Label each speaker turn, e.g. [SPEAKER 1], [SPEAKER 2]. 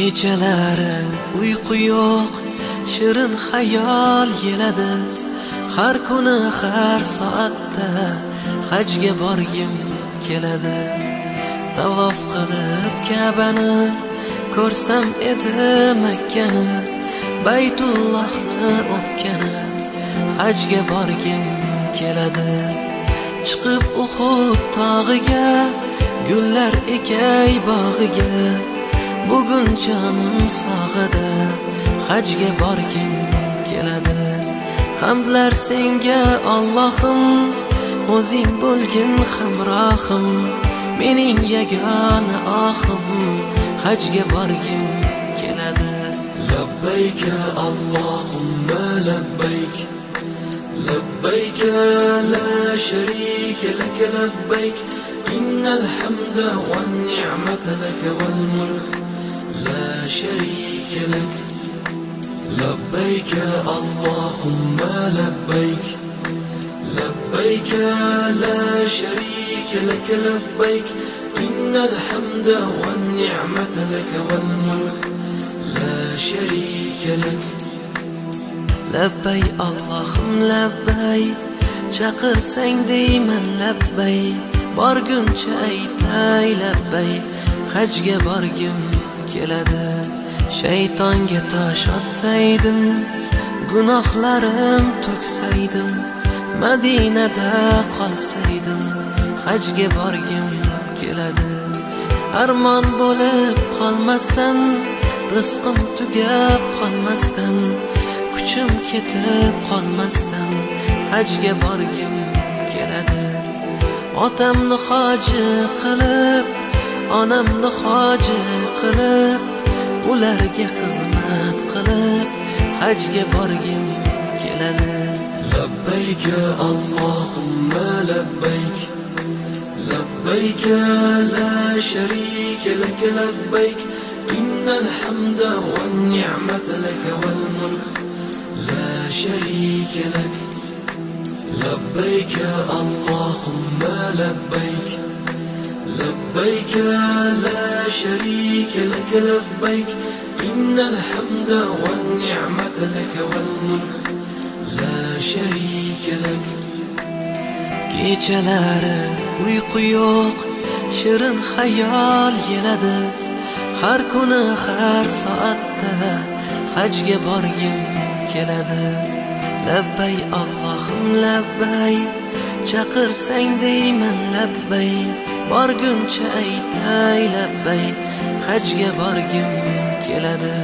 [SPEAKER 1] Kechalari uyqu yo'q, shirin xayol keladi. Har kuni har soatda hajga borgim keladi. Tavof qilib Ka'bani ko'rsam edi Makkani, Baytullohni o'pkani, hajga borgim keladi. Chiqib Uhud tog'iga, gullar ekay bog'iga, bugun jonim sog'ida, hajga borgim keladi. Hamdlar senga Allohim, o'zing bo'lgin hamrohim, mening yagona ohim, hajga borgim keladi.
[SPEAKER 2] Labbayk Allohumma labbayk, labbayk la sharika lak, labbayk innal hamda wan ni'mata lak wal mulk la sharika lak. لبيك اللهم لبيك، لبيك لا شريك لك، لبيك إن الحمد والنعمة لك والملك لا شريك لك.
[SPEAKER 1] Labbay Allohim labbay, chaqirsang deyman labbay, borguncha aytay labbay, hajga borgim keladi. Shaytonga tosh otsaydim, gunohlarim to'ksaydim, Madinada qolsaydim, hajga borgim keladi. Armon bo'lib qolmasdan, rizqim tugab qolmasdan, kuchim ketib qolmasdan, hajga borgim keladi. Otamni hoji qilib, onamni hoji qilib, ularga xizmat qilib, hajga borgim keladi.
[SPEAKER 2] لبيك اللهم لبيك، لبيك لا شريك لك، لبيك إن الحمد والنعمة لك والملك لا شريك لك. لبيك اللهم لبيك، لبيك لا شريك لك، لبيك إن الحمد والنعمة لك والملك لا شريك لك.
[SPEAKER 1] Kechalari uyqu yo'q, shirin xayol keladi. Har kuni har soatda hajga borgim keladi. Labbay Allohim labbay, chaqirsang deyman labbay, borguncha aytay labbay, hajga borgim keladi.